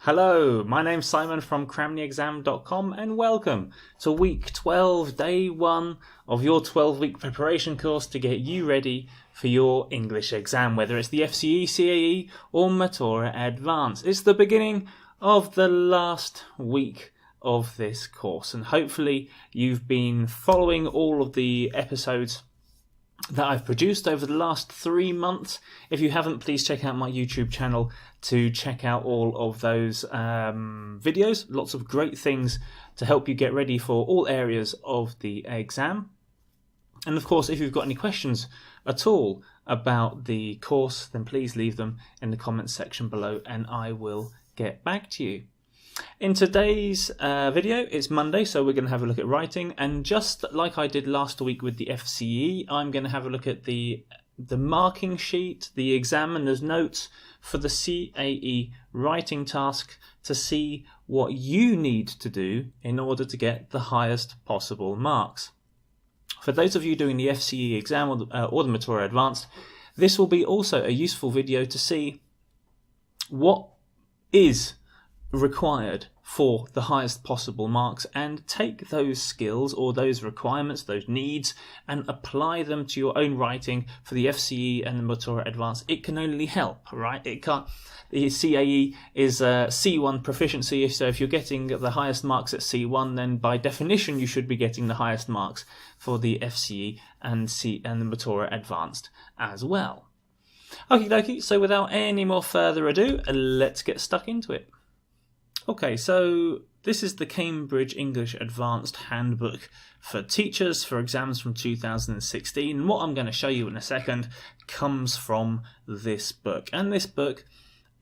Hello, my name's Simon from CramTheExam.com and welcome to week 12, day 1 of your 12-week preparation course to get you ready for your English exam, whether it's the FCE CAE or Matura Advanced. It's the beginning of the last week of this course, and hopefully you've been following all of the episodes that I've produced over the last 3 months. If you haven't, please check out my YouTube channel to check out all of those videos. Lots of great things to help you get ready for all areas of the exam. And of course, if you've got any questions at all about the course, then please leave them in the comments section below and I will get back to you. In today's video, it's Monday, so we're going to have a look at writing, and just like I did last week with the FCE, I'm going to have a look at the marking sheet, the examiner's notes for the CAE writing task to see what you need to do in order to get the highest possible marks. For those of you doing the FCE exam or the Matura Advanced, this will be also a useful video to see what is required for the highest possible marks and take those skills or those requirements, those needs, and apply them to your own writing for the FCE and the Matura Advanced. It can only help, right? It can't. The CAE is C1 proficiency, so if you're getting the highest marks at C1, then by definition you should be getting the highest marks for the FCE and the Matura Advanced as well. Okie dokie, so without any more further ado, let's get stuck into it. Okay, so this is the Cambridge English Advanced Handbook for teachers for exams from 2016. And what I'm going to show you in a second comes from this book. And this book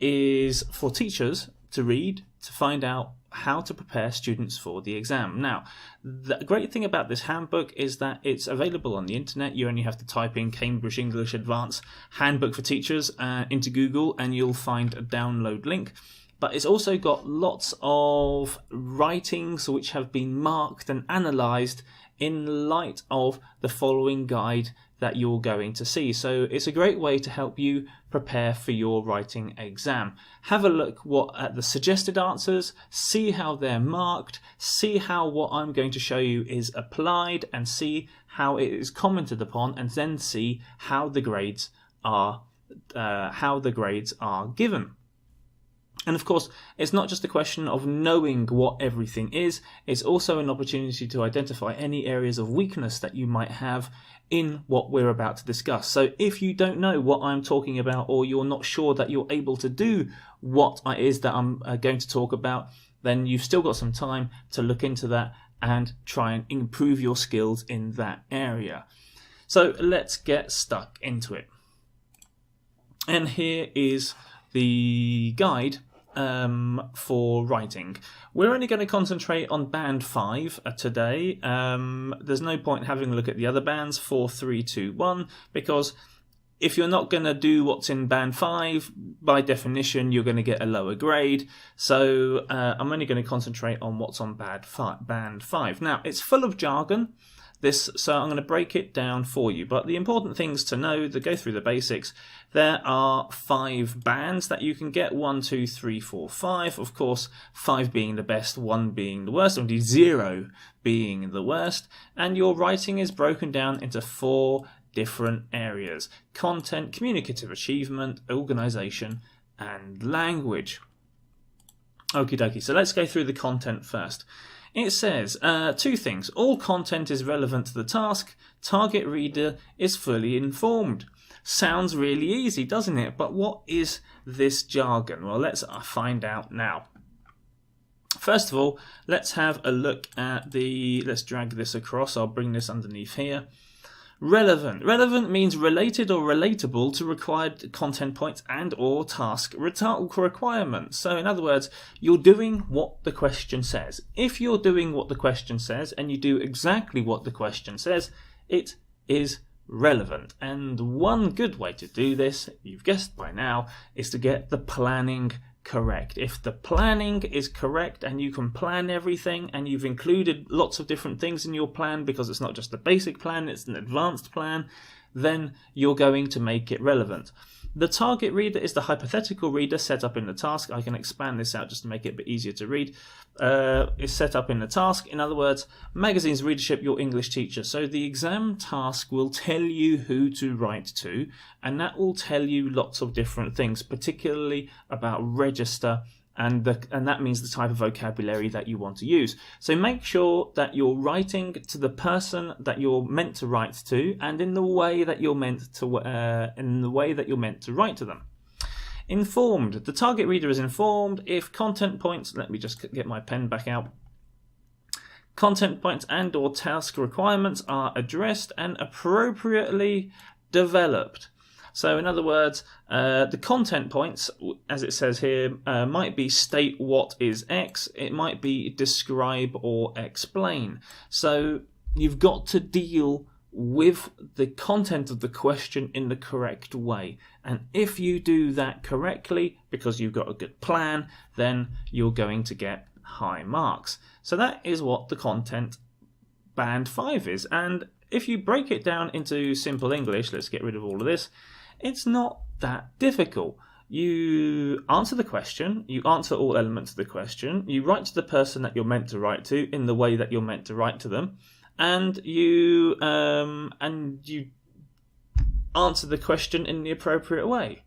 is for teachers to read to find out how to prepare students for the exam. Now, the great thing about this handbook is that it's available on the internet. You only have to type in Cambridge English Advanced Handbook for Teachers into Google and you'll find a download link. But it's also got lots of writings which have been marked and analysed in light of the following guide that you're going to see. So it's a great way to help you prepare for your writing exam. Have a look at the suggested answers, see how they're marked, see how what I'm going to show you is applied, and see how it is commented upon, and then see how the grades are given. And of course, it's not just a question of knowing what everything is, it's also an opportunity to identify any areas of weakness that you might have in what we're about to discuss. So if you don't know what I'm talking about, or you're not sure that you're able to do what it is that I'm going to talk about, then you've still got some time to look into that and try and improve your skills in that area. So let's get stuck into it. And here is the guide for writing. We're only going to concentrate on band 5 today. There's no point having a look at the other bands 4, 3, 2, 1 because if you're not going to do what's in band 5, by definition you're going to get a lower grade. So I'm only going to concentrate on what's on band 5. Now it's full of jargon, so I'm going to break it down for you. But the important things to know, to go through the basics, there are 5 bands that you can get, 1, 2, 3, 4, 5. Of course, 5 being the best, 1 being the worst, or indeed 0 being the worst. And your writing is broken down into 4 different areas: content, communicative achievement, organisation, and language. Okie dokie, so let's go through the content first. It says 2 things. All content is relevant to the task. Target reader is fully informed. Sounds really easy, doesn't it? But what is this jargon? Well, let's find out now. First of all, let's have a look at let's drag this across. I'll bring this underneath here. Relevant. Relevant means related or relatable to required content points and or task requirements. So in other words, you're doing what the question says. If you're doing what the question says and you do exactly what the question says, it is relevant. And one good way to do this, you've guessed by now, is to get the planning correct. If the planning is correct and you can plan everything and you've included lots of different things in your plan, because it's not just a basic plan, it's an advanced plan, then you're going to make it relevant. The target reader is the hypothetical reader set up in the task. I can expand this out just to make it a bit easier to read. It's set up in the task. In other words, magazine's readership, your English teacher. So the exam task will tell you who to write to, and that will tell you lots of different things, particularly about register, and that means the type of vocabulary that you want to use. So make sure that you're writing to the person that you're meant to write to, and in the way that you're meant to write to them. Informed. The target reader is informed if content points. Let me just get my pen back out. Content points and or task requirements are addressed and appropriately developed. So in other words, the content points, as it says here, might be state what is X, it might be describe or explain. So you've got to deal with the content of the question in the correct way. And if you do that correctly, because you've got a good plan, then you're going to get high marks. So that is what the content band 5 is. And if you break it down into simple English, let's get rid of all of this, it's not that difficult. You answer the question, you answer all elements of the question, you write to the person that you're meant to write to in the way that you're meant to write to them, and you answer the question in the appropriate way.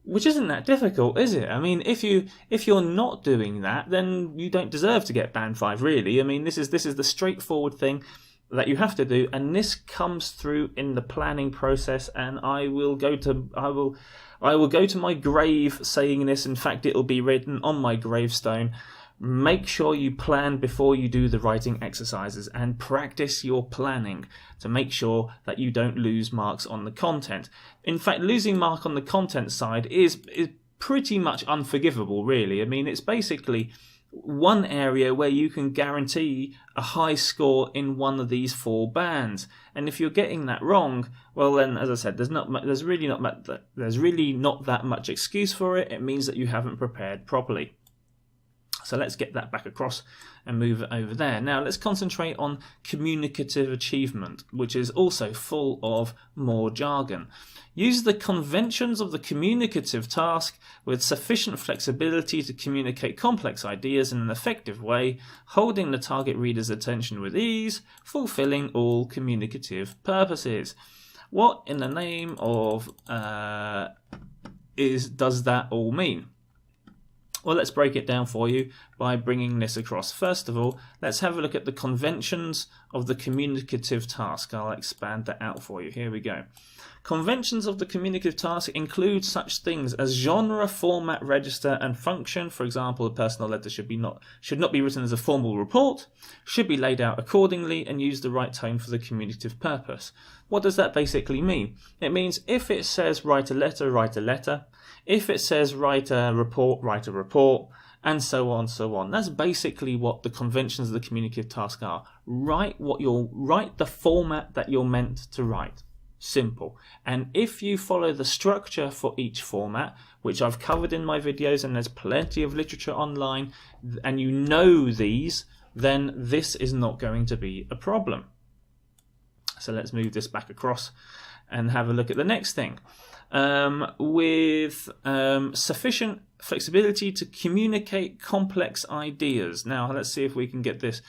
Which isn't that difficult, is it? I mean, if you're not doing that, then you don't deserve to get band 5, really. I mean, this is the straightforward thing that you have to do, and this comes through in the planning process, and I will go to my grave saying this. In fact, it'll be written on my gravestone. Make sure you plan before you do the writing exercises, and practice your planning to make sure that you don't lose marks on the content. In fact, losing mark on the content side is pretty much unforgivable, really. I mean, it's basically one area where you can guarantee a high score in one of these 4 bands, and if you're getting that wrong, well then, as I said, there's really not that much excuse for it. It means that you haven't prepared properly. So let's get that back across and move it over there. Now let's concentrate on communicative achievement, which is also full of more jargon. Use the conventions of the communicative task with sufficient flexibility to communicate complex ideas in an effective way, holding the target reader's attention with ease, fulfilling all communicative purposes. What in the name of does that all mean? Well, let's break it down for you by bringing this across. First of all, let's have a look at the conventions of the communicative task. I'll expand that out for you. Here we go. Conventions of the communicative task include such things as genre, format, register, and function. For example, a personal letter should not be written as a formal report, should be laid out accordingly, and use the right tone for the communicative purpose. What does that basically mean? It means if it says write a letter, write a letter. If it says write a report, and so on, so on. That's basically what the conventions of the communicative task are. Write the format that you're meant to write. Simple. And if you follow the structure for each format, which I've covered in my videos, and there's plenty of literature online, and you know these, then this is not going to be a problem. So let's move this back across and have a look at the next thing. With sufficient flexibility to communicate complex ideas. Now let's see if we can get this.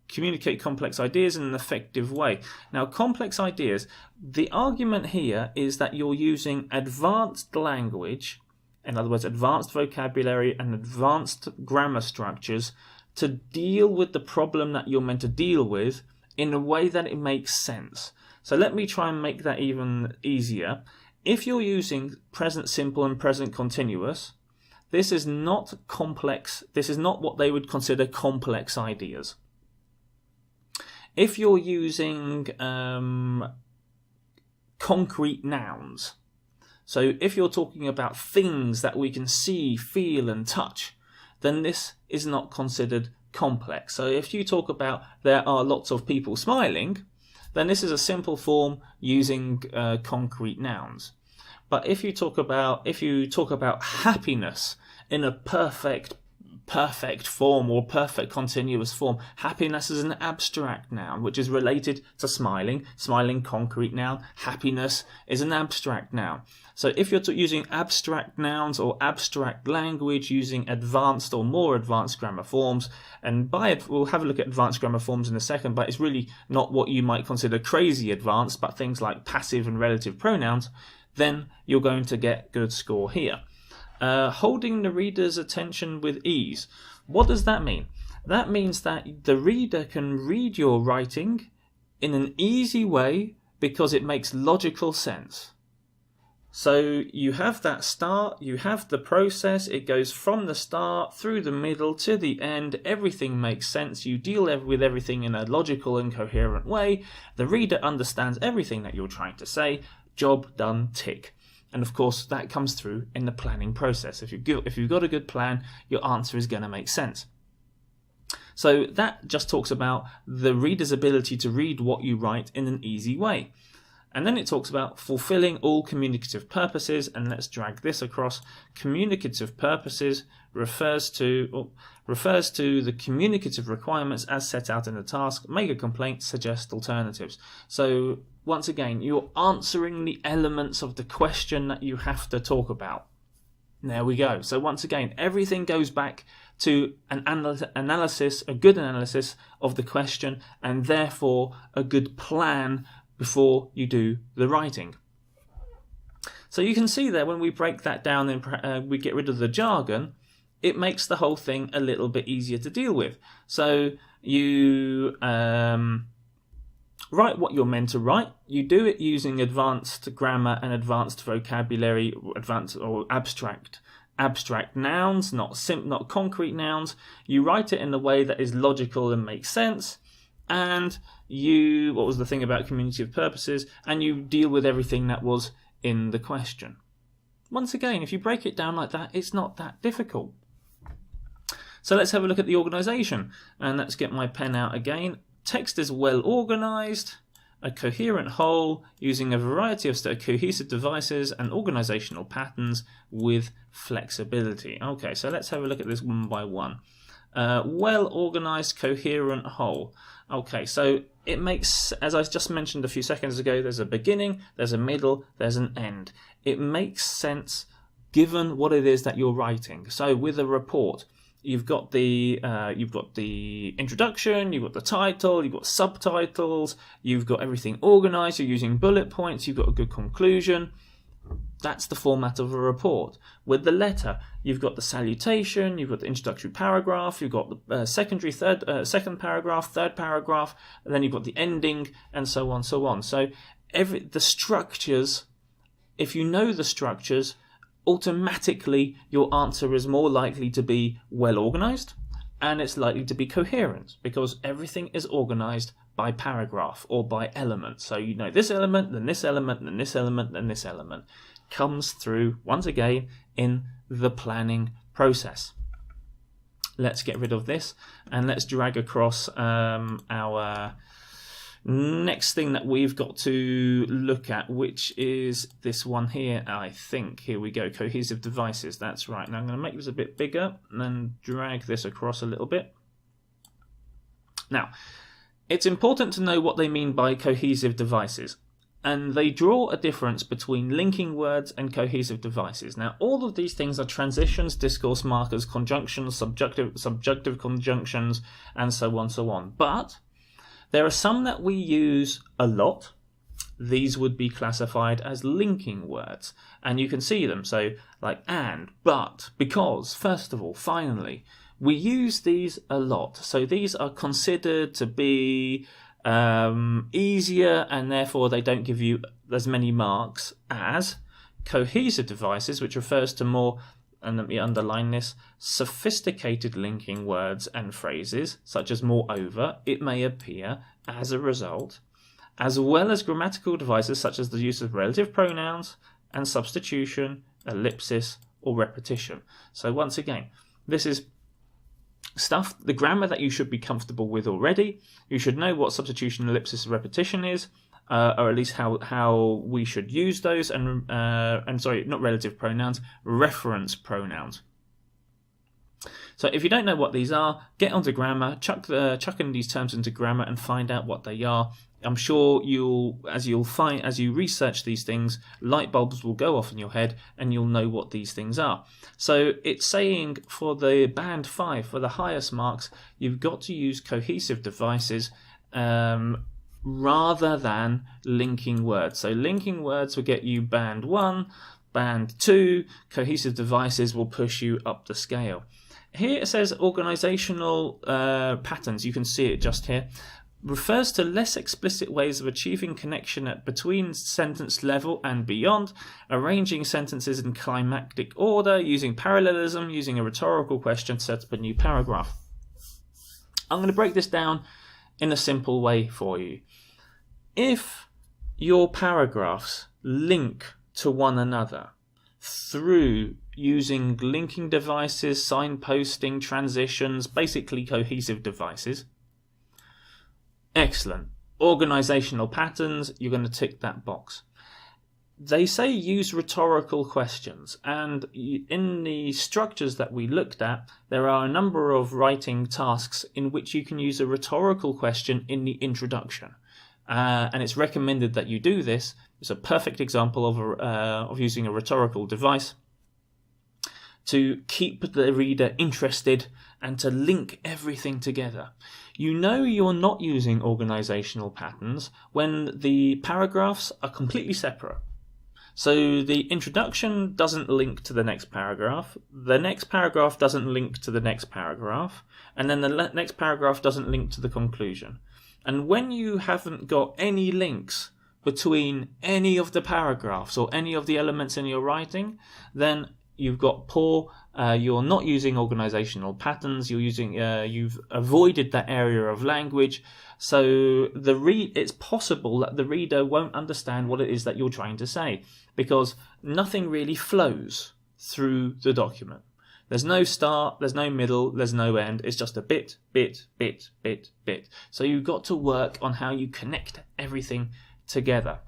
Communicate complex ideas in an effective way. Now, complex ideas, the argument here is that you're using advanced language, in other words, advanced vocabulary and advanced grammar structures to deal with the problem that you're meant to deal with in a way that it makes sense. So let me try and make that even easier. If you're using present simple and present continuous, this is not complex. This is not what they would consider complex ideas. If you're using concrete nouns, so if you're talking about things that we can see, feel and touch, then this is not considered complex. So if you talk about there are lots of people smiling, then this is a simple form using concrete nouns. But if you talk about happiness in a perfect perfect form or perfect continuous form. Happiness is an abstract noun, which is related to smiling. Smiling, concrete noun. Happiness is an abstract noun. So if you're using abstract nouns or abstract language using advanced or more advanced grammar forms, and by it, we'll have a look at advanced grammar forms in a second, but it's really not what you might consider crazy advanced, but things like passive and relative pronouns, then you're going to get good score here. Holding the reader's attention with ease. What does that mean? That means that the reader can read your writing in an easy way because it makes logical sense. So you have that start, you have the process, it goes from the start through the middle to the end, everything makes sense, you deal with everything in a logical and coherent way, the reader understands everything that you're trying to say, job done, tick. And of course that comes through in the planning process. If you've got a good plan, your answer is going to make sense. So that just talks about the reader's ability to read what you write in an easy way. And then it talks about fulfilling all communicative purposes, and let's drag this across. Communicative purposes refers to the communicative requirements as set out in the task, make a complaint, suggest alternatives. So once again, you're answering the elements of the question that you have to talk about. There we go. So once again, everything goes back to an analysis, a good analysis of the question, and therefore a good plan before you do the writing. So you can see there when we break that down and we get rid of the jargon, it makes the whole thing a little bit easier to deal with. So you write what you're meant to write. You do it using advanced grammar and advanced vocabulary, advanced or abstract nouns, not concrete nouns. You write it in a way that is logical and makes sense. And what was the thing about communicative purposes? And you deal with everything that was in the question. Once again, if you break it down like that, it's not that difficult. So let's have a look at the organisation. And let's get my pen out again. Text is well organised, a coherent whole, using a variety of cohesive devices and organisational patterns with flexibility. Okay, so let's have a look at this one by one. Well organised, coherent whole. Okay, so it makes, as I just mentioned a few seconds ago, there's a beginning, there's a middle, there's an end. It makes sense given what it is that you're writing. So with a report, you've got the introduction, you've got the title, you've got subtitles, you've got everything organised, you're using bullet points, you've got a good conclusion. That's the format of a report. With the letter, you've got the salutation, you've got the introductory paragraph, you've got the second paragraph, third paragraph, and then you've got the ending, and so on, so on. So the structures, if you know the structures, automatically your answer is more likely to be well organised, and it's likely to be coherent, because everything is organised by paragraph or by element. So you know this element, then this element, then this element, then this element comes through once again in the planning process. Let's get rid of this and let's drag across our next thing that we've got to look at, which is this one here, I think. Here we go, cohesive devices. That's right. Now I'm going to make this a bit bigger and then drag this across a little bit. Now, it's important to know what they mean by cohesive devices, and they draw a difference between linking words and cohesive devices. Now, all of these things are transitions, discourse markers, conjunctions, subjunctive conjunctions, and so on, But there are some that we use a lot. These would be classified as linking words, and you can see them. So, like and, but, because, first of all, finally. We use these a lot, so these are considered to be easier, and therefore they don't give you as many marks as cohesive devices, which refers to more, and let me underline this, sophisticated linking words and phrases, such as moreover, it may appear, as a result, as well as grammatical devices such as the use of relative pronouns and substitution, ellipsis, or repetition. So once again, this is stuff, the grammar that you should be comfortable with already. You should know what substitution, ellipsis, and repetition is, or at least how we should use those, and sorry, not relative pronouns, reference pronouns. So if you don't know what these are, get onto grammar, chuck in these terms into grammar and find out what they are. I'm sure as you research these things, light bulbs will go off in your head and you'll know what these things are. So it's saying for the band 5, for the highest marks, you've got to use cohesive devices rather than linking words. So linking words will get you band 1, band 2, cohesive devices will push you up the scale. Here it says organizational patterns, you can see it just here, refers to less explicit ways of achieving connection at between sentence level and beyond, arranging sentences in climactic order, using parallelism, using a rhetorical question to set up a new paragraph. I'm going to break this down in a simple way for you. If your paragraphs link to one another through using linking devices, signposting, transitions, basically cohesive devices, excellent. Organizational patterns, you're going to tick that box. They say use rhetorical questions, and in the structures that we looked at, there are a number of writing tasks in which you can use a rhetorical question in the introduction. And it's recommended that you do this. It's a perfect example of using a rhetorical device to keep the reader interested and to link everything together. You know you're not using organizational patterns when the paragraphs are completely separate. So the introduction doesn't link to the next paragraph doesn't link to the next paragraph, and then the next paragraph doesn't link to the conclusion. And when you haven't got any links between any of the paragraphs or any of the elements in your writing, then you've got poor, you're not using organizational patterns, you've avoided that area of language, so it's possible that the reader won't understand what it is that you're trying to say, because nothing really flows through the document. There's no start, there's no middle, there's no end, it's just a bit. So you've got to work on how you connect everything together.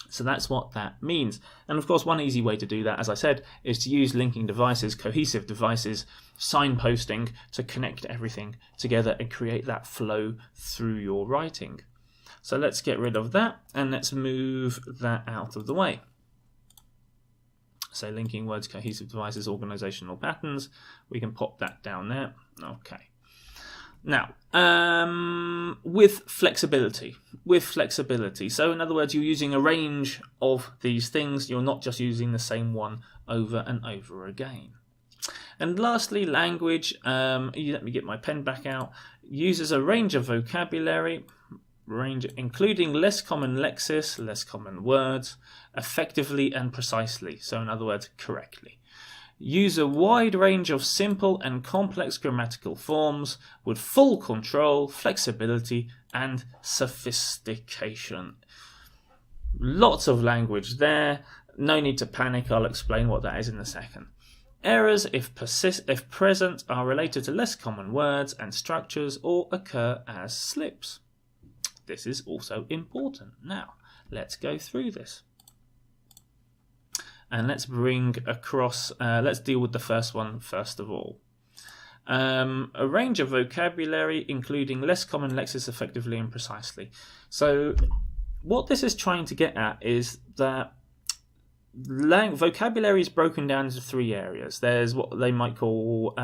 So that's what that means. And of course, one easy way to do that, as I said, is to use linking devices, cohesive devices, signposting to connect everything together and create that flow through your writing. So let's get rid of that and let's move that out of the way. So linking words, cohesive devices, organizational patterns, we can pop that down there. Okay. Now, with flexibility. So in other words, you're using a range of these things. You're not just using the same one over and over again. And lastly, language. Let me get my pen back out. Uses a range of vocabulary, including less common lexis, less common words, effectively and precisely. So in other words, correctly. Use a wide range of simple and complex grammatical forms with full control, flexibility, and sophistication. Lots of language there. No need to panic. I'll explain what that is in a second. Errors, if present, are related to less common words and structures or occur as slips. This is also important. Now, let's go through this. And let's bring across, let's deal with the first one first of all. A range of vocabulary, including less common lexis, effectively and precisely. So what this is trying to get at is that vocabulary is broken down into three areas. There's what they might call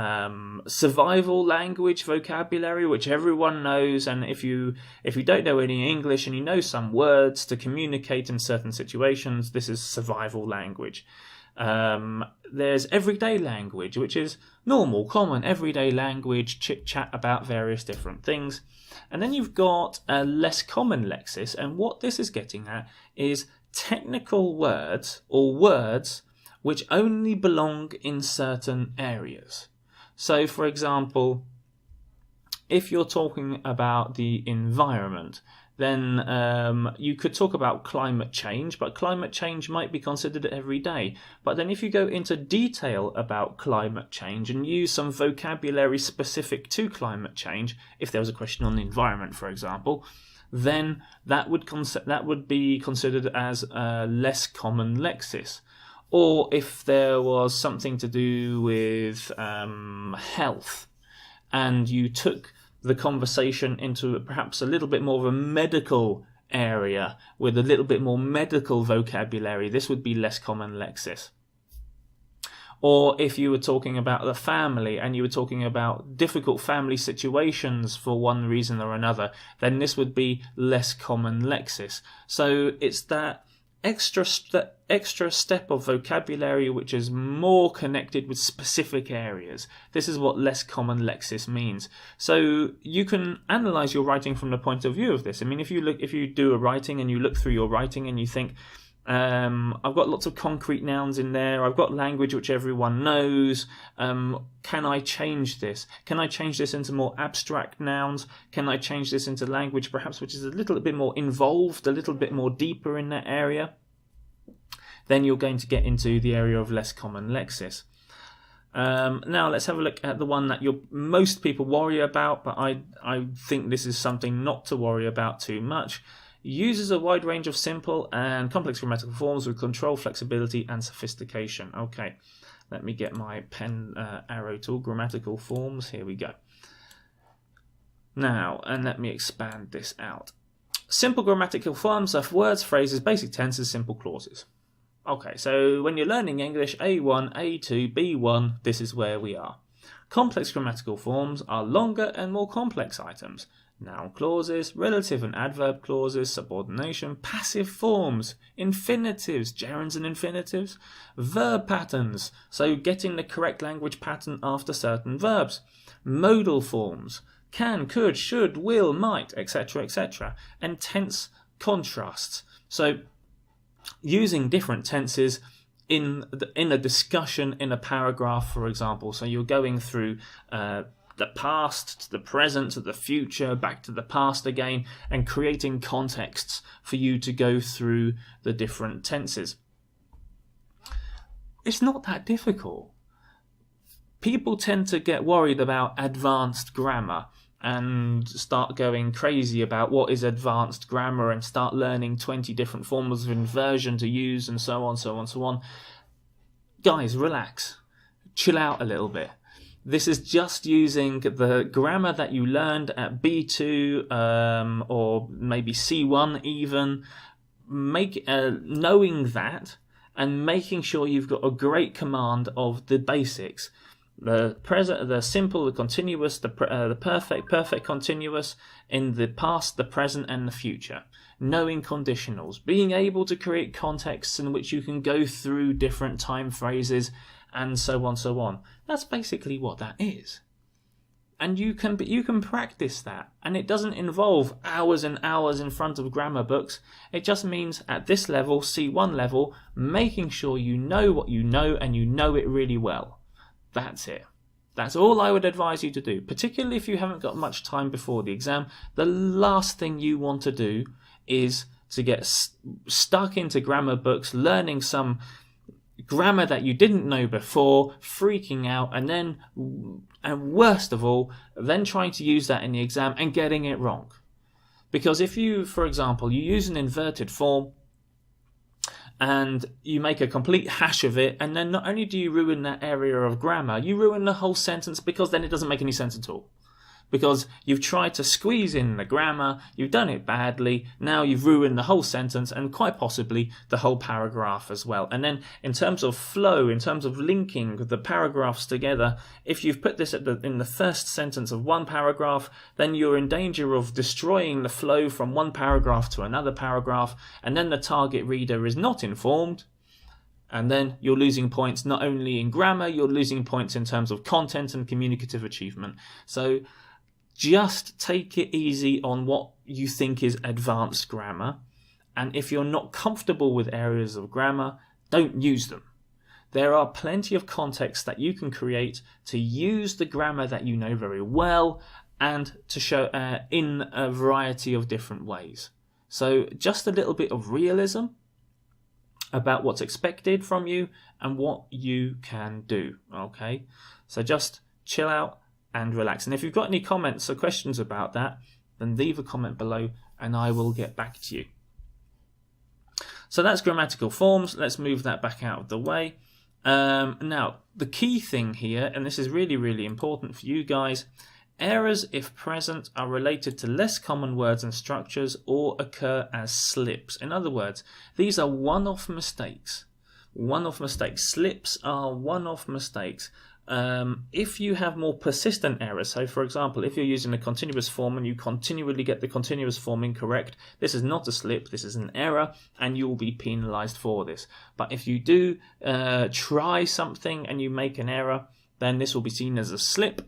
survival language vocabulary, which everyone knows, and if you don't know any English and you know some words to communicate in certain situations, this is survival language. There's everyday language, which is normal, common, everyday language, chit-chat about various different things. And then you've got a less common lexis, and what this is getting at is technical words or words which only belong in certain areas. So, for example, if you're talking about the environment, then you could talk about climate change, but climate change might be considered every day. But then if you go into detail about climate change and use some vocabulary specific to climate change, if there was a question on the environment, for example, then that would be considered as a less common lexis. Or if there was something to do with health, and you took the conversation into perhaps a little bit more of a medical area with a little bit more medical vocabulary, this would be less common lexis. Or if you were talking about the family and you were talking about difficult family situations for one reason or another, then this would be less common lexis. So it's that extra step of vocabulary which is more connected with specific areas. This is what less common lexis means. So you can analyze your writing from the point of view of this. I mean, if you do a writing and you look through your writing and you think, I've got lots of concrete nouns in there, I've got language which everyone knows, can I change this? Can I change this into more abstract nouns? Can I change this into language perhaps which is a little bit more involved, a little bit more deeper in that area? Then you're going to get into the area of less common lexis. Now let's have a look at the one that most people worry about, but I think this is something not to worry about too much. Uses a wide range of simple and complex grammatical forms with control, flexibility and sophistication. Okay, let me get my pen arrow tool, grammatical forms, here we go. Now, and let me expand this out. Simple grammatical forms are words, phrases, basic tenses, simple clauses. Okay, so when you're learning English, A1, A2, B1, this is where we are. Complex grammatical forms are longer and more complex items. Noun clauses, relative and adverb clauses, subordination, passive forms, infinitives, gerunds and infinitives, verb patterns, so getting the correct language pattern after certain verbs, modal forms, can, could, should, will, might, etc., etc., and tense contrasts. So using different tenses in a discussion in a paragraph, for example. So you're going through the past to the present to the future, back to the past again, and creating contexts for you to go through the different tenses. It's not that difficult. People tend to get worried about advanced grammar and start going crazy about what is advanced grammar and start learning 20 different forms of inversion to use and so on, so on, so on. Guys, relax. Chill out a little bit. This is just using the grammar that you learned at B2 or maybe C1 even, knowing that and making sure you've got a great command of the basics. The present, the simple, the continuous, the perfect continuous in the past, the present and the future. Knowing conditionals, being able to create contexts in which you can go through different time phrases and so on, so on. That's basically what that is. And you can practice that. And it doesn't involve hours and hours in front of grammar books. It just means at this level, C1 level, making sure you know what you know and you know it really well. That's it. That's all I would advise you to do, particularly if you haven't got much time before the exam. The last thing you want to do is to get stuck into grammar books, learning some grammar that you didn't know before, freaking out, and worst of all, then trying to use that in the exam and getting it wrong. Because if you, for example, you use an inverted form and you make a complete hash of it, and then not only do you ruin that area of grammar, you ruin the whole sentence, because then it doesn't make any sense at all. Because you've tried to squeeze in the grammar, you've done it badly, now you've ruined the whole sentence and quite possibly the whole paragraph as well. And then in terms of flow, in terms of linking the paragraphs together, if you've put this in the first sentence of one paragraph, then you're in danger of destroying the flow from one paragraph to another paragraph, and then the target reader is not informed. And then you're losing points not only in grammar, you're losing points in terms of content and communicative achievement. So just take it easy on what you think is advanced grammar. And if you're not comfortable with areas of grammar, don't use them. There are plenty of contexts that you can create to use the grammar that you know very well and to show in a variety of different ways. So just a little bit of realism about what's expected from you and what you can do. Okay, so just chill out and relax. And if you've got any comments or questions about that, then leave a comment below and I will get back to you. So that's grammatical forms. Let's move that back out of the way. Now, the key thing here, and this is really, really important for you guys, errors, if present, are related to less common words and structures or occur as slips. In other words, these are one-off mistakes. One-off mistakes. Slips are one-off mistakes. If you have more persistent errors, so for example, if you're using a continuous form and you continually get the continuous form incorrect, this is not a slip, this is an error, and you will be penalized for this. But if you do try something and you make an error, then this will be seen as a slip,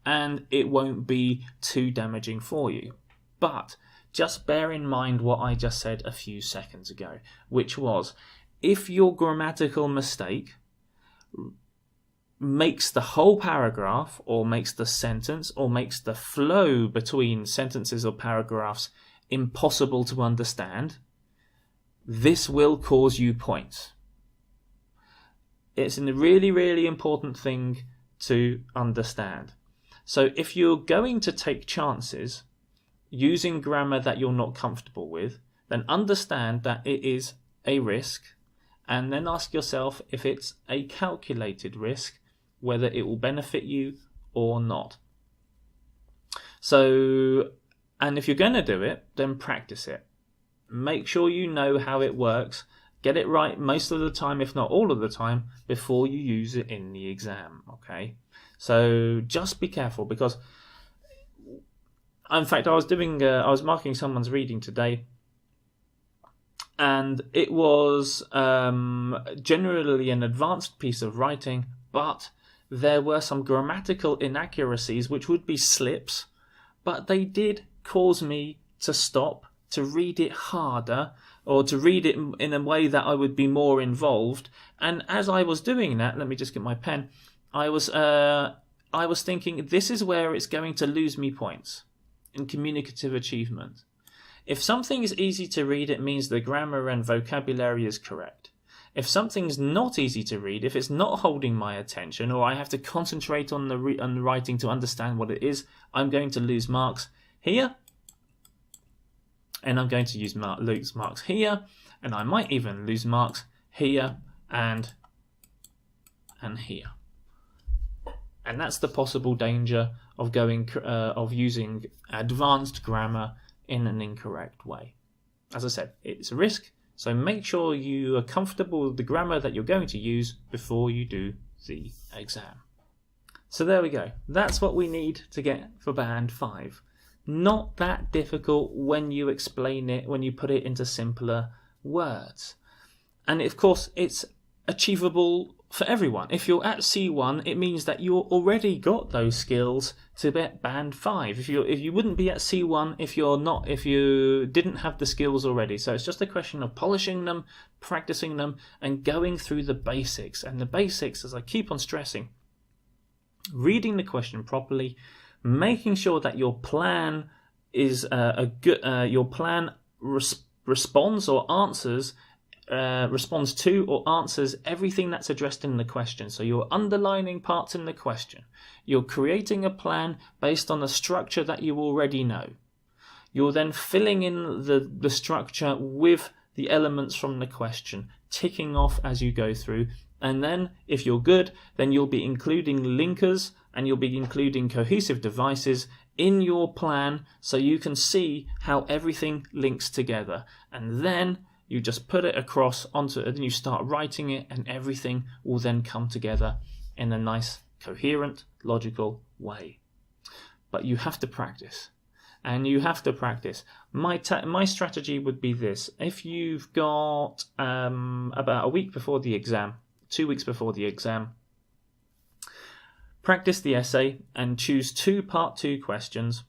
and it won't be too damaging for you. But just bear in mind what I just said a few seconds ago, which was, if your grammatical mistake makes the whole paragraph, or makes the sentence, or makes the flow between sentences or paragraphs impossible to understand, this will cause you points. It's a really, really important thing to understand. So if you're going to take chances using grammar that you're not comfortable with, then understand that it is a risk, and then ask yourself if it's a calculated risk, whether it will benefit you or not. So, and if you're going to do it, then practice it. Make sure you know how it works. Get it right most of the time, if not all of the time, before you use it in the exam, okay? So just be careful, because, in fact, I was marking someone's reading today, and it was generally an advanced piece of writing, but there were some grammatical inaccuracies which would be slips, but they did cause me to stop, to read it harder, or to read it in a way that I would be more involved. And as I was doing that, let me just get my pen, I was thinking, this is where it's going to lose me points in communicative achievement. If something is easy to read, it means the grammar and vocabulary is correct. If something's not easy to read, if it's not holding my attention, or I have to concentrate on the writing to understand what it is, I'm going to lose marks here, and I'm going to lose marks here, and I might even lose marks here and here. And that's the possible danger of using advanced grammar in an incorrect way. As I said, it's a risk. So make sure you are comfortable with the grammar that you're going to use before you do the exam. So there we go. That's what we need to get for Band 5. Not that difficult when you explain it, when you put it into simpler words. And of course, it's achievable for everyone. If you're at C1, it means that you already got those skills to get Band 5. If you wouldn't be at C1 if you didn't have the skills already. So it's just a question of polishing them, practicing them, and going through the basics. And the basics, as I keep on stressing, reading the question properly, making sure that your plan is responds to or answers everything that's addressed in the question. So you're underlining parts in the question. You're creating a plan based on a structure that you already know. You're then filling in the structure with the elements from the question, ticking off as you go through. And then, if you're good, then you'll be including linkers and you'll be including cohesive devices in your plan so you can see how everything links together. And then you just put it across onto it, and you start writing it, and everything will then come together in a nice, coherent, logical way. But you have to practice. And you have to practice. My strategy would be this. If you've got about a week before the exam, 2 weeks before the exam, practice the essay and choose 2 Part 2 questions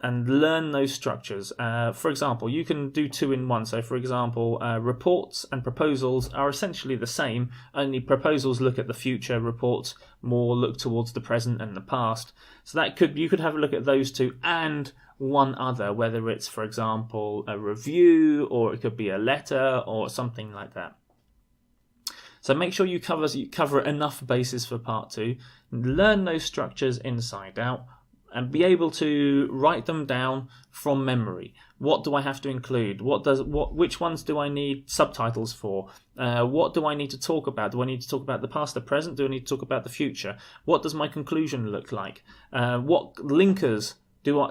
and learn those structures. For example, you can do 2 in 1. So, for example, reports and proposals are essentially the same, only proposals look at the future, reports more look towards the present and the past. So you could have a look at those 2 and one other, whether it's, for example, a review, or it could be a letter or something like that. So make sure you cover enough bases for Part 2, learn those structures inside out, and be able to write them down from memory. What do I have to include? Which ones do I need subtitles for? What do I need to talk about? Do I need to talk about the past, the present? Do I need to talk about the future? What does my conclusion look like? What linkers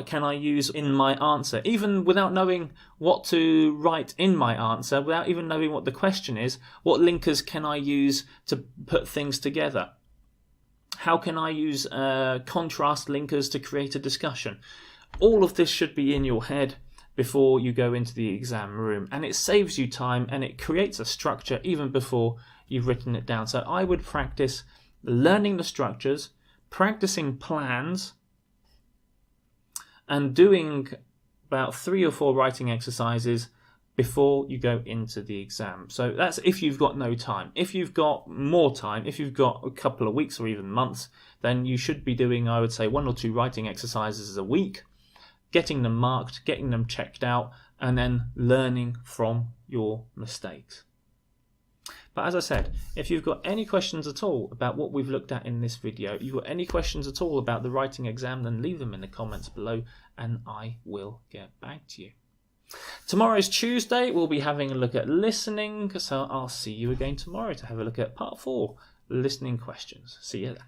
can I use in my answer? Even without knowing what to write in my answer, without even knowing what the question is, what linkers can I use to put things together? How can I use contrast linkers to create a discussion? All of this should be in your head before you go into the exam room, and it saves you time and it creates a structure even before you've written it down. So I would practice learning the structures, practicing plans, and doing about 3 or 4 writing exercises before you go into the exam. So that's if you've got no time. If you've got more time, if you've got a couple of weeks or even months, then you should be doing, I would say, 1 or 2 writing exercises a week, getting them marked, getting them checked out, and then learning from your mistakes. But as I said, if you've got any questions at all about what we've looked at in this video, if you've got any questions at all about the writing exam, then leave them in the comments below and I will get back to you. Tomorrow's Tuesday, we'll be having a look at listening, so I'll see you again tomorrow to have a look at part 4, listening questions. See you then.